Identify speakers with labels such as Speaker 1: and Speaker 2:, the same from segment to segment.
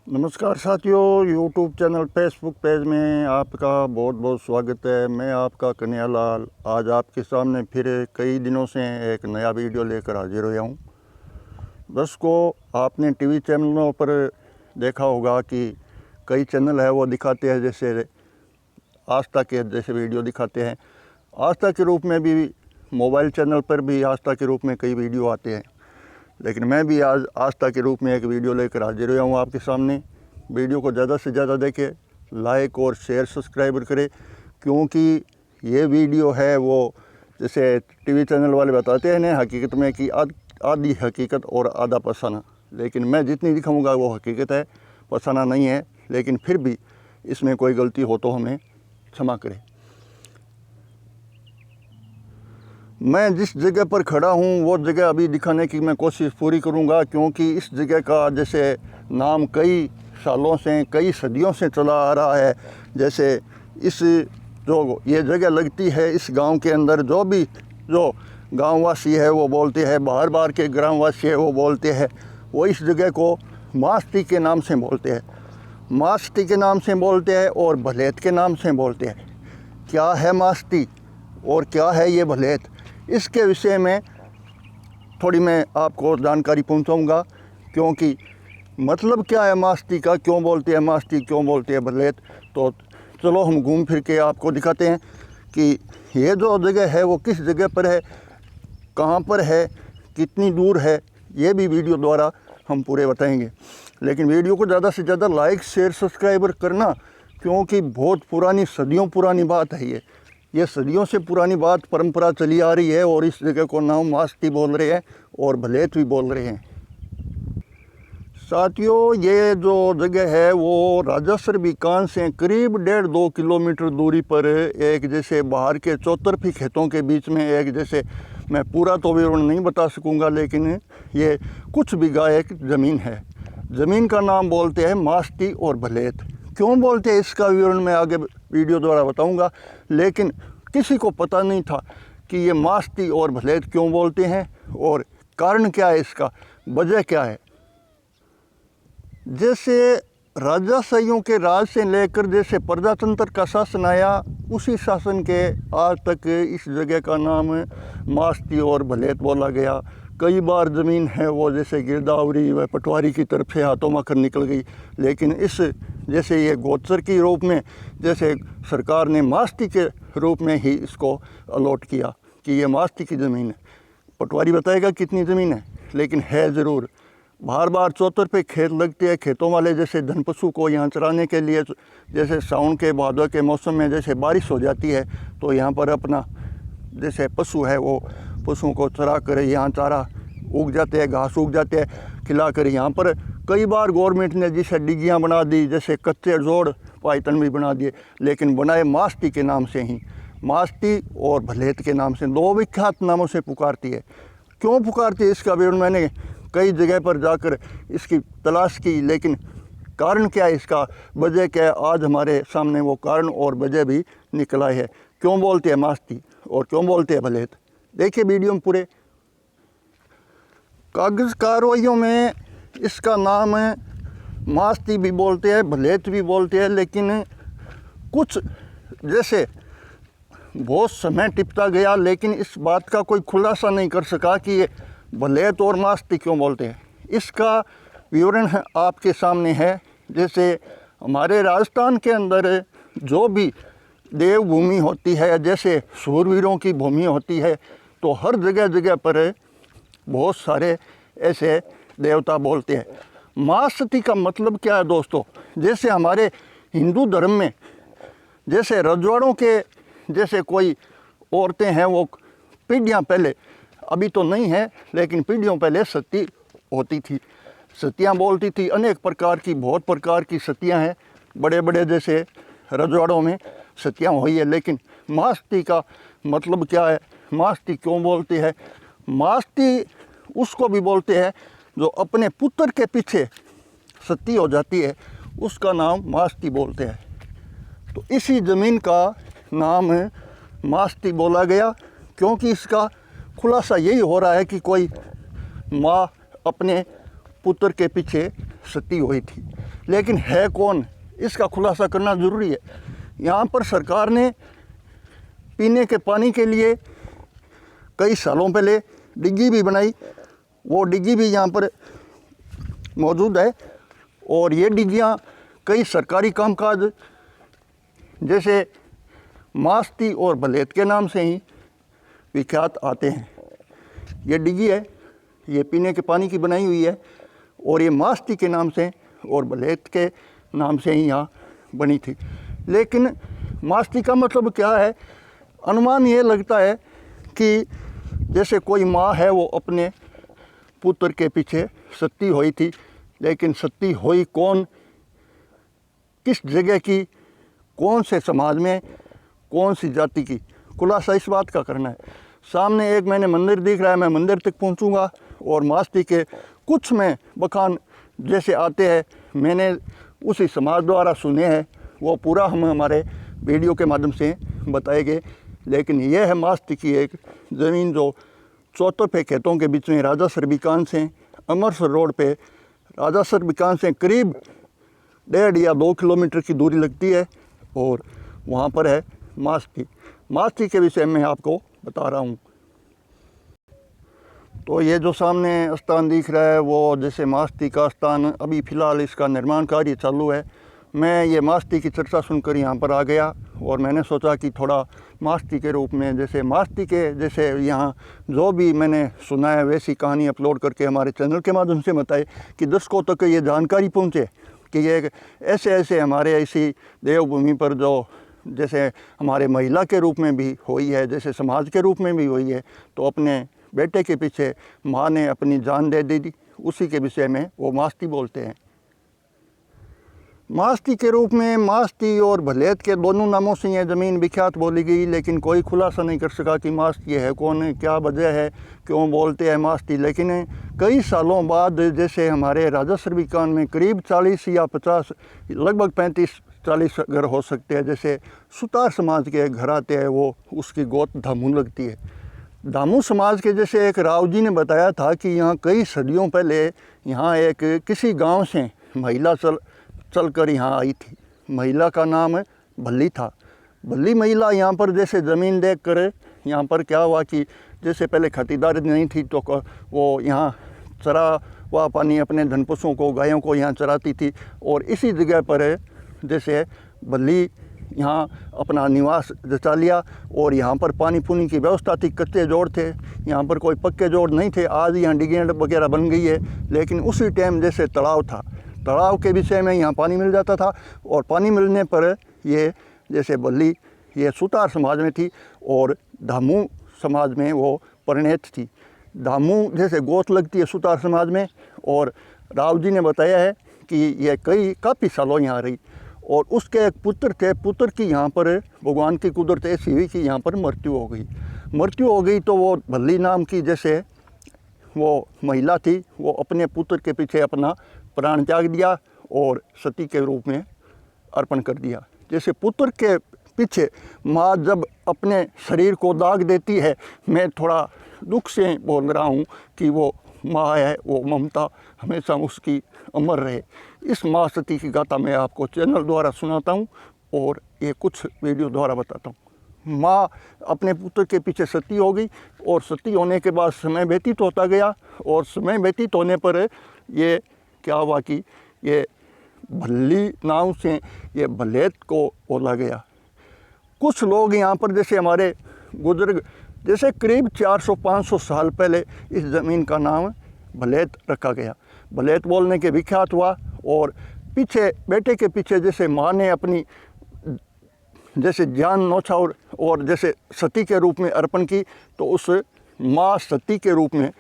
Speaker 1: नमस्कार साथियों, YouTube channel Facebook page में आपका बहुत बहुत स्वागत है। मैं आपका कन्हैयालाल आज आपके सामने फिर कई दिनों से एक नया वीडियो लेकर हाजिर हुआ हूँ। दोस्तों, आपने टीवी चैनलों पर देखा होगा कि कई चैनल है वो दिखाते हैं, जैसे आस्था के जैसे वीडियो दिखाते हैं। आस्था के रूप में भी मोबाइल चैनल पर भी आस्था के रूप में कई वीडियो आते हैं, लेकिन मैं भी आज आस्था के रूप में एक वीडियो लेकर हाजिर हुआ हूँ आपके सामने। वीडियो को ज़्यादा से ज़्यादा देखें, लाइक और शेयर सब्सक्राइब करें, क्योंकि ये वीडियो है वो जैसे टीवी चैनल वाले बताते हैं ना हकीकत में कि आधी हकीकत और आधा फसाना, लेकिन मैं जितनी दिखाऊंगा वो हकीकत है, फसाना नहीं है। लेकिन फिर भी इसमें कोई गलती हो तो हमें क्षमा करें। मैं जिस जगह पर खड़ा हूँ वो जगह अभी दिखाने की मैं कोशिश पूरी करूँगा, क्योंकि इस जगह का जैसे नाम कई सालों से कई सदियों से चला आ रहा है। जैसे इस जो ये जगह लगती है इस गांव के अंदर, जो गांववासी है वो बोलते हैं, बाहर बाहर के ग्रामवासी है वो बोलते हैं, वो इस जगह को मास्ती के नाम से बोलते हैं। मास्ती के नाम से बोलते हैं और भलेत के नाम से बोलते हैं। क्या है मास्ती और क्या है ये भलेत, इसके विषय में थोड़ी मैं आपको जानकारी पहुंचाऊंगा। क्योंकि मतलब क्या है मास्ती का, क्यों बोलते हैं मास्ती, क्यों बोलते हैं भलेत, तो चलो हम घूम फिर के आपको दिखाते हैं कि ये जो जगह है वो किस जगह पर है, कहाँ पर है, कितनी दूर है, ये भी वीडियो द्वारा हम पूरे बताएंगे। लेकिन वीडियो को ज़्यादा से ज़्यादा लाइक शेयर सब्सक्राइबर करना, क्योंकि बहुत पुरानी सदियों पुरानी बात है। ये सदियों से पुरानी बात परंपरा चली आ रही है और इस जगह को नाम मास्ती बोल रहे हैं और भलेत भी बोल रहे हैं। साथियों, ये जो जगह है वो राजासर बीकान से करीब 1.5-2 किलोमीटर दूरी पर एक जैसे बाहर के चौतरफी खेतों के बीच में एक जैसे, मैं पूरा तो विवरण नहीं बता सकूंगा, लेकिन ये कुछ बीघा एक ज़मीन है। ज़मीन का नाम बोलते हैं मास्ती और भलेत। क्यों बोलते हैं इसका विवरण मैं आगे वीडियो द्वारा बताऊंगा, लेकिन किसी को पता नहीं था कि ये मास्ती और भलेत क्यों बोलते हैं और कारण क्या है, इसका वजह क्या है। जैसे राजाशाहियों के राज से लेकर जैसे प्रजातंत्र का शासन आया, उसी शासन के आज तक इस जगह का नाम मास्ती और भलेत बोला गया। कई बार ज़मीन है वो जैसे गिरदावरी व पटवारी की तरफ से हाथों माखर निकल गई, लेकिन इस जैसे ये गोचर के रूप में जैसे सरकार ने मास्ती के रूप में ही इसको अलॉट किया कि ये मास्ती की ज़मीन है। पटवारी बताएगा कितनी ज़मीन है, लेकिन है ज़रूर। बार बार चौतर पे खेत लगते हैं, खेतों वाले जैसे धन पशु को यहाँ चराने के लिए, जैसे सावन के भादों के मौसम में जैसे बारिश हो जाती है तो यहाँ पर अपना जैसे पशु है वो पशुओं को चरा कर यहाँ चारा उग जाते हैं, घास उग जाते हैं खिला कर। यहाँ पर कई बार गवर्नमेंट ने जैसे डिग्गियाँ बना दी, जैसे कच्चे जोड़ पायतन भी बना दिए, लेकिन बनाए मास्ती के नाम से ही। मास्ती और भलेत के नाम से दो विख्यात नामों से पुकारती है। क्यों पुकारती है इसका विवरण मैंने कई जगह पर जाकर इसकी तलाश की, लेकिन कारण क्या है, इसका वजह क्या है, आज हमारे सामने वो कारण और वजह भी निकल आए है। क्यों बोलते हैं मास्ती और क्यों बोलते हैं भलेत, देखिए वीडियो में पूरे। कागज़ कार्रवाइयों में इसका नाम मास्ती भी बोलते हैं, भलेत भी बोलते हैं, लेकिन कुछ जैसे बहुत समय टिपता गया, लेकिन इस बात का कोई खुलासा नहीं कर सका कि ये भलेत और मास्ती क्यों बोलते हैं। इसका विवरण है आपके सामने है। जैसे हमारे राजस्थान के अंदर जो भी देवभूमि होती है, जैसे शूरवीरों की भूमि होती है, तो हर जगह जगह पर बहुत सारे ऐसे देवता बोलते हैं। मास्ती का मतलब क्या है दोस्तों, जैसे हमारे हिंदू धर्म में जैसे रजवाड़ों के जैसे कोई औरतें हैं वो पीढ़ियाँ पहले, अभी तो नहीं है लेकिन पीढ़ियों पहले सती होती थी, सतियाँ बोलती थी। अनेक प्रकार की, बहुत प्रकार की सतियाँ हैं, बड़े बड़े जैसे रजवाड़ों में सतियाँ हुई है। लेकिन मास्ती का मतलब क्या है, मास्ती क्यों बोलते हैं। मास्ती उसको भी बोलते हैं जो अपने पुत्र के पीछे सती हो जाती है, उसका नाम मास्ती बोलते हैं। तो इसी ज़मीन का नाम मास्ती बोला गया, क्योंकि इसका खुलासा यही हो रहा है कि कोई माँ अपने पुत्र के पीछे सती हुई थी। लेकिन है कौन, इसका खुलासा करना ज़रूरी है। यहाँ पर सरकार ने पीने के पानी के लिए कई सालों पहले डिग्गी भी बनाई, वो डिग्गी भी यहाँ पर मौजूद है। और ये डिग्गियाँ कई सरकारी कामकाज जैसे मास्ती और बलेत के नाम से ही विख्यात आते हैं। ये डिग्गी है, ये पीने के पानी की बनाई हुई है और ये मास्ती के नाम से और बलेत के नाम से ही यहाँ बनी थी। लेकिन मास्ती का मतलब क्या है, अनुमान ये लगता है कि जैसे कोई माँ है वो अपने पुत्र के पीछे सती हुई थी, लेकिन सती हुई कौन, किस जगह की, कौन से समाज में, कौन सी जाति की, खुलासा इस बात का करना है। सामने एक मैंने मंदिर दिख रहा है, मैं मंदिर तक पहुंचूंगा और मास्ती के कुछ में बखान जैसे आते हैं मैंने उसी समाज द्वारा सुने हैं, वो पूरा हम हमारे वीडियो के माध्यम से बताएंगे। लेकिन यह है मास्ती की एक ज़मीन जो चौतरफे खेतों के बीच में राजासर बीकान से अमरसर रोड पे राजासर बीकान से करीब 1.5 या 2 किलोमीटर की दूरी लगती है और वहाँ पर है मास्ती। मास्ती के विषय में आपको बता रहा हूँ। तो ये जो सामने स्थान दिख रहा है वो जैसे मास्ती का स्थान, अभी फ़िलहाल इसका निर्माण कार्य चालू है। मैं ये मास्ती की चर्चा सुनकर यहाँ पर आ गया और मैंने सोचा कि थोड़ा मास्ती के रूप में, जैसे मास्ती के जैसे यहाँ जो भी मैंने सुना है वैसी कहानी अपलोड करके हमारे चैनल के माध्यम से बताए कि दर्शकों तक ये जानकारी पहुँचे कि ये ऐसे ऐसे हमारे इसी देवभूमि पर जो जैसे हमारे महिला के रूप में भी हुई है, जैसे समाज के रूप में भी हुई है, तो अपने बेटे के पीछे माँ ने अपनी जान दे दी, उसी के विषय में वो मास्ती बोलते हैं। मास्ती के रूप में मास्ती और भलेत के दोनों नामों से यह ज़मीन विख्यात बोली गई, लेकिन कोई खुलासा नहीं कर सका कि मास्ती है कौन, क्या वजह है, क्यों बोलते हैं मास्ती। लेकिन कई सालों बाद जैसे हमारे राजासर बीकान में करीब 40 या 50 लगभग 35-40 घर हो सकते हैं, जैसे सुतार समाज के घर आते हैं, वो उसकी गोत धामू लगती है। धामू समाज के जैसे एक राव जी ने बताया था कि यहाँ कई सदियों पहले यहाँ एक किसी गांव से महिला चल कर यहाँ आई थी। महिला का नाम भल्ली था। भल्ली महिला यहाँ पर जैसे ज़मीन देख कर यहाँ पर क्या हुआ कि जैसे पहले खतीदार नहीं थी तो वो यहाँ चरा हुआ पानी अपने धन पशुओं को, गायों को यहाँ चराती थी और इसी जगह पर जैसे भल्ली यहाँ अपना निवास जचा लिया और यहाँ पर पानी पुनी की व्यवस्था थी। कच्चे जोड़ थे, यहाँ पर कोई पक्के जोड़ नहीं थे। आज यहाँ डिगें वगैरह बन गई है, लेकिन उसी टाइम जैसे तालाब था, तालाब के विषय में यहाँ पानी मिल जाता था और पानी मिलने पर ये जैसे भल्ली ये सुतार समाज में थी और धामू समाज में वो परिणत थी। धामू जैसे गोत लगती है सुतार समाज में और राव जी ने बताया है कि ये काफ़ी सालों यहाँ रही और उसके एक पुत्र थे। पुत्र की यहाँ पर भगवान की कुदरत ऐसी हुई कि यहाँ पर मृत्यु हो गई तो वो भल्ली नाम की जैसे वो महिला थी, वो अपने पुत्र के पीछे अपना प्राण त्याग दिया और सती के रूप में अर्पण कर दिया। जैसे पुत्र के पीछे माँ जब अपने शरीर को दाग देती है, मैं थोड़ा दुख से बोल रहा हूँ कि वो माँ है, वो ममता हमेशा उसकी अमर रहे। इस माँ सती की गाथा मैं आपको चैनल द्वारा सुनाता हूँ और ये कुछ वीडियो द्वारा बताता हूँ। माँ अपने पुत्र के पीछे सती हो गई और सती होने के बाद समय व्यतीत होता गया और समय व्यतीत होने पर ये क्या हुआ कि ये भल्ली नाम से ये भलेत को बोला गया। कुछ लोग यहाँ पर जैसे हमारे बुजुर्ग जैसे करीब 400-500 साल पहले इस ज़मीन का नाम भलेत रखा गया। भलेत बोलने के विख्यात हुआ और पीछे बेटे के पीछे जैसे माँ ने अपनी जैसे जान नौछावर और जैसे सती के रूप में अर्पण की तो उस माँ सती के रूप में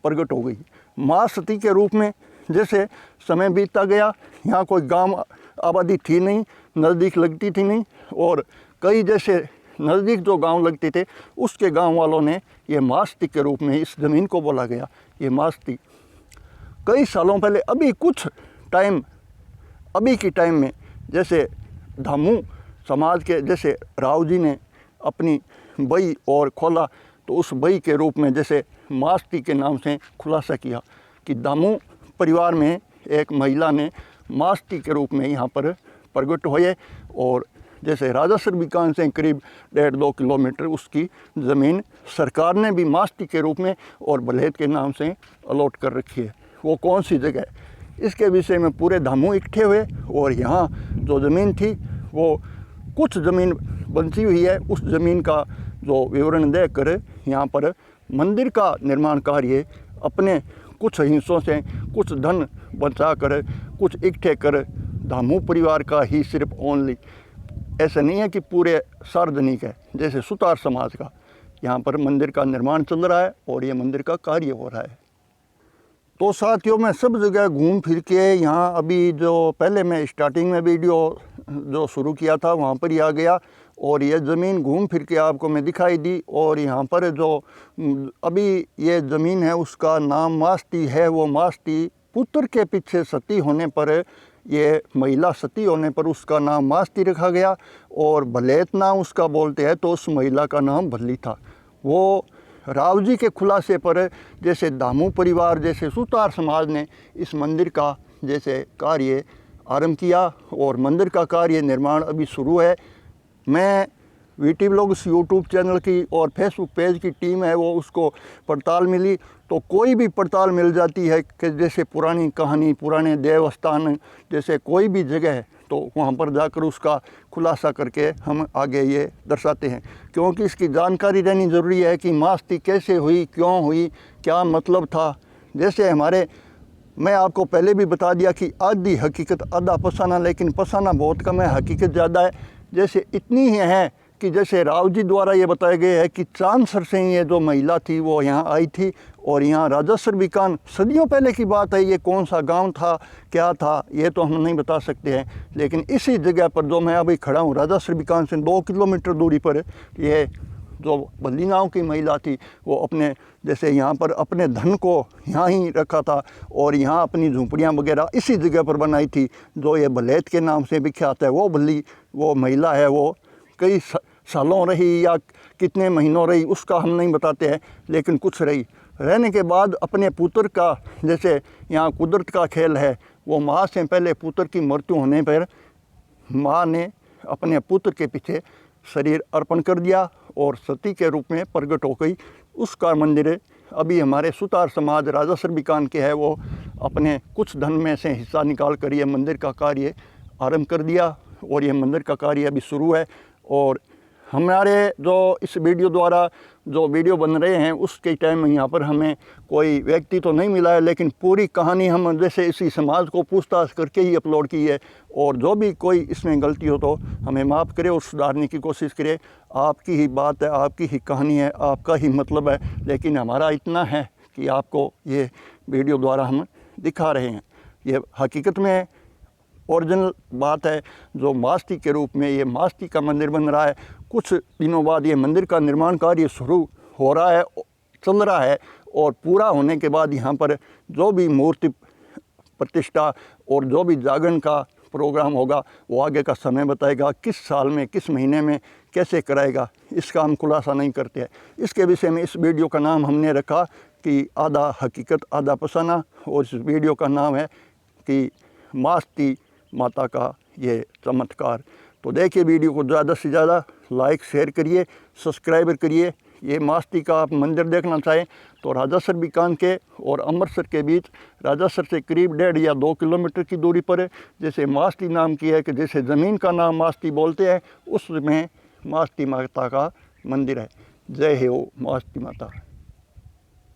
Speaker 1: प्रकट हो गई। माँ सती के रूप में जैसे समय बीतता गया, यहाँ कोई गांव आबादी थी नहीं, नज़दीक लगती थी नहीं और कई जैसे नज़दीक जो गांव लगते थे उसके गांव वालों ने ये मास्ती के रूप में इस ज़मीन को बोला गया। ये मास्ती कई सालों पहले अभी की टाइम में जैसे धामू समाज के जैसे राव जी ने अपनी बई और खोला तो उस बई के रूप में जैसे मास्ती के नाम से खुलासा किया कि धामू परिवार में एक महिला ने मास्ती के रूप में यहाँ पर प्रकट हुए। और जैसे राजासर बीकान से करीब 1.5-2 किलोमीटर उसकी ज़मीन सरकार ने भी मास्ती के रूप में और बल्हेत के नाम से अलॉट कर रखी है। वो कौन सी जगह है, इसके विषय में पूरे धामू इकट्ठे हुए और यहाँ जो ज़मीन थी वो कुछ ज़मीन बंची हुई है, उस ज़मीन का जो विवरण देकर यहाँ पर मंदिर का निर्माण कार्य अपने कुछ हिस्सों से कुछ धन बचा कर कुछ इकट्ठे कर धामू परिवार का ही सिर्फ ओनली, ऐसा नहीं है कि पूरे सार्वजनिक है, जैसे सुतार समाज का यहाँ पर मंदिर का निर्माण चल रहा है और ये मंदिर का कार्य हो रहा है। तो साथियों, मैं सब जगह घूम फिर के यहाँ अभी जो पहले मैं स्टार्टिंग में वीडियो जो शुरू किया था वहाँ पर ही आ गया और ये ज़मीन घूम फिर के आपको मैं दिखाई दी। और यहाँ पर जो अभी ये ज़मीन है उसका नाम मास्ती है। वो मास्ती पुत्र के पीछे सती होने पर, ये महिला सती होने पर उसका नाम मास्ती रखा गया और भलेत नाम उसका बोलते हैं तो उस महिला का नाम भल्ली था। वो राव जी के खुलासे पर जैसे दामू परिवार जैसे सुतार समाज ने इस मंदिर का जैसे कार्य आरंभ किया और मंदिर का कार्य निर्माण अभी शुरू है। मैं वीटी व्लॉग्स यूट्यूब चैनल की और फेसबुक पेज की टीम है वो उसको पड़ताल मिली तो कोई भी पड़ताल मिल जाती है कि जैसे पुरानी कहानी, पुराने देवस्थान जैसे कोई भी जगह है तो वहाँ पर जाकर उसका खुलासा करके हम आगे ये दर्शाते हैं, क्योंकि इसकी जानकारी रहनी ज़रूरी है कि मास्ती कैसे हुई, क्यों हुई, क्या मतलब था। जैसे मैं आपको पहले भी बता दिया कि आधी हकीकत आधा फसाना, लेकिन फसाना बहुत कम है, हकीकत ज़्यादा है। जैसे इतनी ही है कि जैसे राव जी द्वारा ये बताया गया है कि चांदसर से ये जो महिला थी वो यहाँ आई थी और यहाँ राजासर बीकान सदियों पहले की बात है। ये कौन सा गांव था, क्या था, ये तो हम नहीं बता सकते हैं, लेकिन इसी जगह पर जो मैं अभी खड़ा हूँ राजासर बीकान से 2 किलोमीटर दूरी पर ये जो बल्ली नाव की महिला थी वो अपने जैसे यहाँ पर अपने धन को यहाँ ही रखा था और यहाँ अपनी झूंपड़ियाँ वगैरह इसी जगह पर बनाई थी जो ये बल्हेत के नाम से विख्यात है। वो बल्ली वो महिला है वो कई सालों रही या कितने महीनों रही उसका हम नहीं बताते हैं, लेकिन कुछ रही। रहने के बाद अपने पुत्र का जैसे यहाँ कुदरत का खेल है, वो माँ से पहले पुत्र की मृत्यु होने पर माँ ने अपने पुत्र के पीछे शरीर अर्पण कर दिया और सती के रूप में प्रकट हो गई। उसका मंदिर अभी हमारे सुतार समाज राजासर बीकान के है, वो अपने कुछ धन में से हिस्सा निकाल कर ये मंदिर का कार्य आरंभ कर दिया और ये मंदिर का कार्य अभी शुरू है। और हमारे जो इस वीडियो द्वारा जो वीडियो बन रहे हैं उसके टाइम में यहाँ पर हमें कोई व्यक्ति तो नहीं मिला है, लेकिन पूरी कहानी हम जैसे इसी समाज को पूछताछ करके ही अपलोड की है। और जो भी कोई इसमें गलती हो तो हमें माफ़ करे और सुधारने की कोशिश करे। आपकी ही बात है, आपकी ही कहानी है, आपका ही मतलब है, लेकिन हमारा इतना है कि आपको ये वीडियो द्वारा हम दिखा रहे हैं। ये हकीकत में ओरिजिनल बात है जो मास्ती के रूप में ये मास्ती का मंदिर बन रहा है। कुछ दिनों बाद ये मंदिर का निर्माण कार्य शुरू हो रहा है, चल रहा है और पूरा होने के बाद यहाँ पर जो भी मूर्ति प्रतिष्ठा और जो भी जागरण का प्रोग्राम होगा वो आगे का समय बताएगा, किस साल में किस महीने में कैसे कराएगा इसका हम खुलासा नहीं करते हैं। इसके विषय में इस वीडियो का नाम हमने रखा कि आधा हकीकत आधा फसाना और इस वीडियो का नाम है कि मास्ती माता का ये चमत्कार। तो देखिए वीडियो को ज़्यादा से ज़्यादा लाइक शेयर करिए, सब्सक्राइबर करिए। ये मास्ती का आप मंदिर देखना चाहें तो राजासर बीकान के और अमृतसर के बीच राजासर से करीब 1.5 या 2 किलोमीटर की दूरी पर है। जैसे मास्ती नाम की है कि जैसे ज़मीन का नाम मास्ती बोलते हैं उसमें मास्ती माता का मंदिर है। जय हो मास्ती माता।